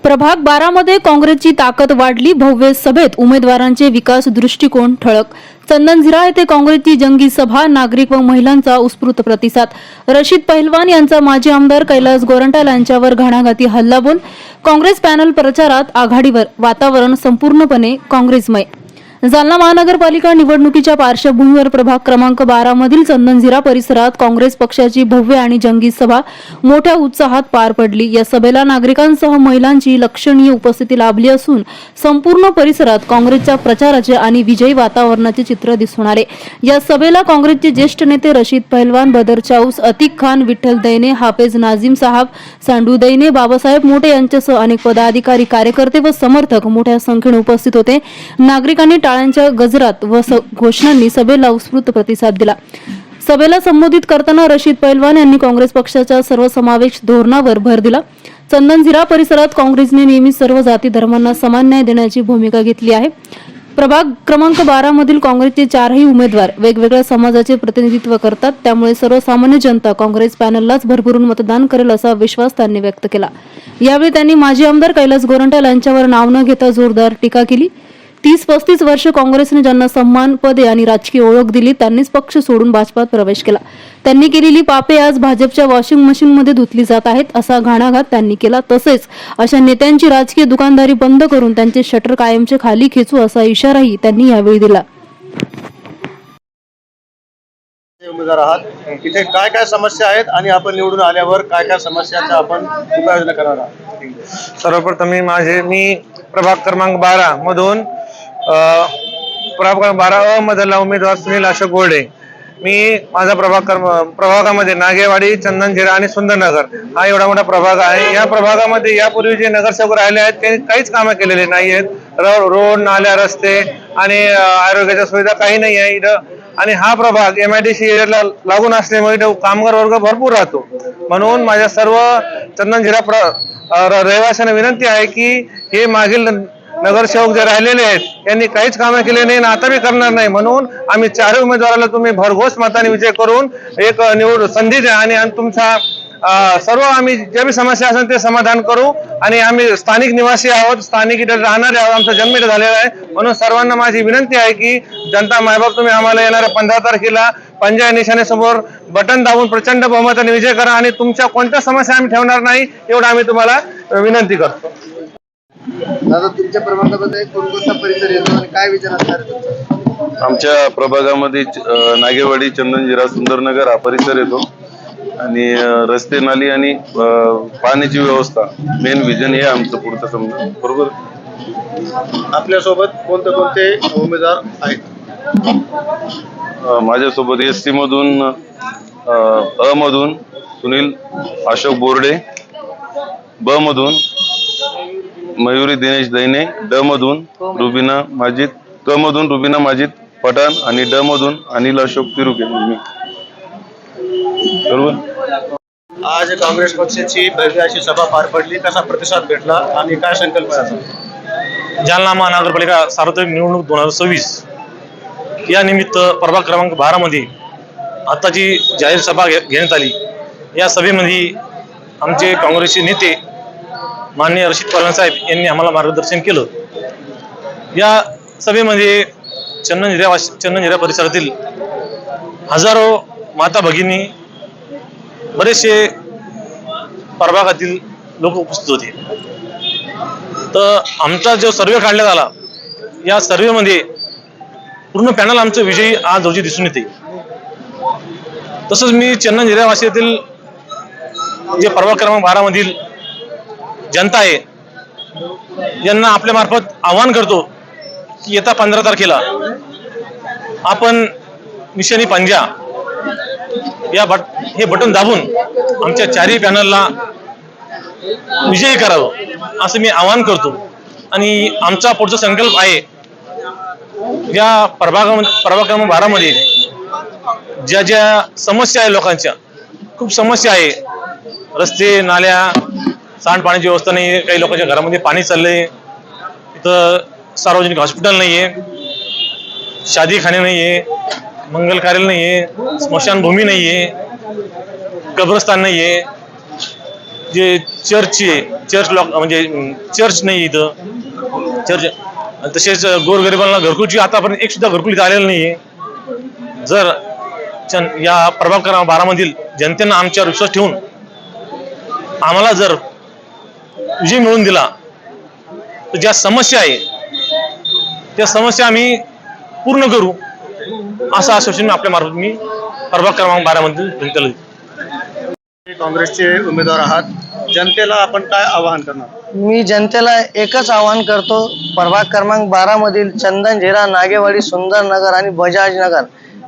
प्रभाग 12 मध्ये काँग्रेसची ताकद वाढली. भव्य सभेत उमेदवारांचे विकास दृष्टिकोन ठळक. चंदनझिरा येथे काँग्रेसची जंगी सभा. नागरिक व महिलांचा उत्स्फूर्त प्रतिसाद. रशीद पहिलवान यांचा माजी आमदार कैलास गोरंट्याल यांच्यावर घणाघाती हल्लाबोल. काँग्रेस पॅनल प्रचारात आघाडीवर. वातावरण संपूर्णपणे काँग्रेसमय. जालना महानगरपालिका निवडणुकीच्या पार्श्वभूमीवर प्रभाग क्रमांक 12 मधील चंदनझिरा परिसरात काँग्रेस पक्षाची भव्य आणि जंगी सभा मोठ्या उत्साहात पार पडली. या सभेला नागरिकांसह महिलांची लक्षणीय उपस्थिती लाभली असून संपूर्ण परिसरात काँग्रेसच्या प्रचाराचे आणि विजयी वातावरणाचे चित्र दिसून आले. या सभेला काँग्रेसचे ज्येष्ठ नेते रशीद पहिलवान, बदर चाऊस, अतिक खान, विठ्ठल दैने, हाफेज नाझीम साहब, सांडू दैने, बाबासाहेब मोठे यांच्यासह अनेक पदाधिकारी, कार्यकर्ते व समर्थक मोठ्या संख्येने उपस्थित होते. नागरिकांनी टाळ्यांच्या गजरात व घोषणांनी सभेला उत्स्फूर्त प्रतिसाद दिला. सभेला संबोधित करताना रशीद पहिलवान यांनी काँग्रेस पक्षाच्या सर्वसमावेश धोरणावर भर दिला. चंदनझिरा परिसरात काँग्रेसने नेहमी सर्व जाती धर्मांना समान न्याय देण्याची भूमिका घेतली आहे. प्रभाग क्रमांक 12 मधील काँग्रेसचे 4ही उमेदवार वेगवेगळ्या समाजाचे प्रतिनिधित्व करतात. त्यामुळे सर्वसामान्य जनता काँग्रेस पॅनललाच भरभरून मतदान करेल असा विश्वास त्यांनी व्यक्त केला. यावेळी त्यांनी माजी आमदार कैलास गोरंट्याल यांच्यावर नाव न घेता जोरदार टीका केली. 30-35 वर्ष काँग्रेसने ज्यांना सन्मान, पदे आणि राजकीय ओळख दिली त्यांनीच पक्ष सोडून भाजपात प्रवेश केला. त्यांनी केलेली पापे आज भाजपच्या वॉशिंग मशीनमध्ये धुतली जात आहेत असा घणाघात त्यांनी केला. तसेच अशा नेत्यांची राजकीय दुकानदारी बंद करून त्यांचे शटर कायमचे खाली खेचू असा इशाराही त्यांनी यावेळी दिला. उमेदवार आहात, इथे काय काय समस्या आहेत आणि आपण निवडून आल्यावर काय काय समस्यांचा आपण उपाययोजना करणार आहात? सर्वप्रथम मी प्रभाग क्रमांक 12 मधून प्रभाग 12 मधला उमेदवार सुनील अशोक गोरडे. मी माझा प्रभागामध्ये नागेवाडी, चंदनझिरा आणि सुंदरनगर हा एवढा मोठा प्रभाग आहे. या प्रभागामध्ये यापूर्वी जे नगरसेवक राहिले आहेत त्यांनी काहीच कामं केलेले नाही आहेत. रोड, नाल्या, रस्ते आणि आरोग्याच्या सुविधा काही नाही आहे इथं. आणि हा प्रभाग MIDC एरियाला लागून असल्यामुळे इथं कामगार वर्ग भरपूर राहतो. म्हणून माझ्या सर्व चंदनझिरा रहिवाशांना विनंती आहे की हे मागील नगरसेवक जे राहिलेले आहेत यांनी काहीच कामं केले नाही आणि आता बी करणार नाही. म्हणून आम्ही 4 उमेदवाराला तुम्ही भरघोस मताने विजय करून एक संधी द्या आणि तुमचा सर्व आम्ही ज्या बी समस्या असेल ते समाधान करू. आणि आम्ही स्थानिक निवासी आहोत, स्थानिक इथे राहणारे आहोत, आमचा जन्म इथे झालेला आहे. म्हणून सर्वांना माझी विनंती आहे की जनता मायबाप तुम्ही आम्हाला येणाऱ्या 15 तारखेला पंजा निशाणेसमोर बटन दाबून प्रचंड बहुमताने विजय करा आणि तुमच्या कोणत्या समस्या आम्ही ठेवणार नाही एवढं आम्ही तुम्हाला विनंती करतो. दादा, तुमच्या प्रभागामध्ये कोणकोणता परिसर येतो आणि काय विचार असणार आहे तुमचा? आमच्या प्रभागामध्ये नागेवाडी, चंदनझिरा, सुंदरनगर हा परिसर येतो. आणि रस्ते, नाली आणि पाण्याची व्यवस्था मेन विजन हे आमचं पुढचं समजा. बरोबर. आपल्यासोबत कोणते कोणते उमेदवार आहेत? माझ्यासोबत SC मधून अ मधून सुनील अशोक बोर्डे, ब मधून मयुरी दिनेश दैने, ड मधून रुबीना माजिद, क मधून रुबीना माजिद पठाण आणि ड मधून अनिल अशोक तिरुके. बरोबर. आज काँग्रेस पक्षाची भव्य अशी सभा पार पडली. कसा प्रतिसाद भेटला आणि काय संकल्पना असेल? जालना महानगरपालिका सार्वत्रिक निवडणूक 2026 या निमित्त प्रभाग क्रमांक 12 मध्ये आताची जाहीर सभा घेण्यात आली. या सभेमध्ये आमचे काँग्रेसचे नेते माननीय रशीद पहिलवान साहेब यांनी आम्हाला मार्गदर्शन केलं. या सभेमध्ये चंदनझिरा परिसरातील हजारो माता भगिनी, बरेचसे प्रभागातील लोक उपस्थित होते. तर आमचा जो सर्वे काढण्यात आला या सर्वेमध्ये पूर्ण पॅनल आमचं विजयी आज रोजी दिसून येते. तसंच मी चंदनझिरा वासियातील जे प्रभाग क्रमांक 12 मधील जनता आहे यांना आपल्या मार्फत आवाहन करतो की येत्या 15 तारखेला आपण निशाणी पंजा हे बटन दाबून आमच्या 4ही पॅनलला विजयी करावं असं मी आवाहन करतो. आणि आमचा पुढचा संकल्प आहे या प्रभाग क्रमांक 12 मध्ये ज्या ज्या समस्या आहे, लोकांच्या खूप समस्या आहे. रस्ते, नाल्या, सांडपाण्याची व्यवस्था नाही, काही लोकांच्या घरामध्ये पाणी चाललंय, इथं सार्वजनिक हॉस्पिटल नाहीये, शादीखाने नाहीये, मंगल कार्यालय नाहीये, स्मशानभूमी नाहीये, कब्रस्तान नाहीये. जे चर्चची आहे, चर्च लॉक म्हणजे चर्च नाही इथं चर्च, तसेच गोरगरिबांना घरकुलची आतापर्यंत एक सुद्धा घरकुल इथं आलेलं नाहीये. जर या प्रभाग क्रमांक 12 मधील जनतेनं आमच्यावर विश्वास ठेवून आम्हाला जर विजय मिळवून दिला तर ज्या समस्या आहे त्या समस्या आम्ही पूर्ण करू असं आश्वासन आपल्या मार्फत मी प्रभाग क्रमांक 12 मधील जनतेला देतो. काँग्रेसचे उमेदवार आहात, जनतेला आपण काय आवाहन करणार? मी जनतेला एकच आवाहन करतो, प्रभाग क्रमांक 12 मधील चंदनझिरा, नागेवाडी, सुंदरनगर आणि बजाजनगर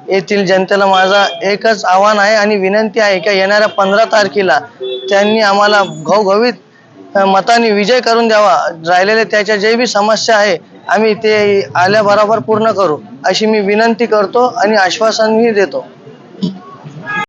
येथील जनतेला माझा एकच आवाहन आहे आणि विनंती आहे की येणाऱ्या 15 तारखेला त्यांनी आम्हाला घवघवीत मताने विजय करून द्यावा. राहिलेले त्याच्या जे बी समस्या आहे आम्ही ते आल्याबरोबर पूर्ण करू अशी मी विनंती करतो आणि आश्वासनही देतो.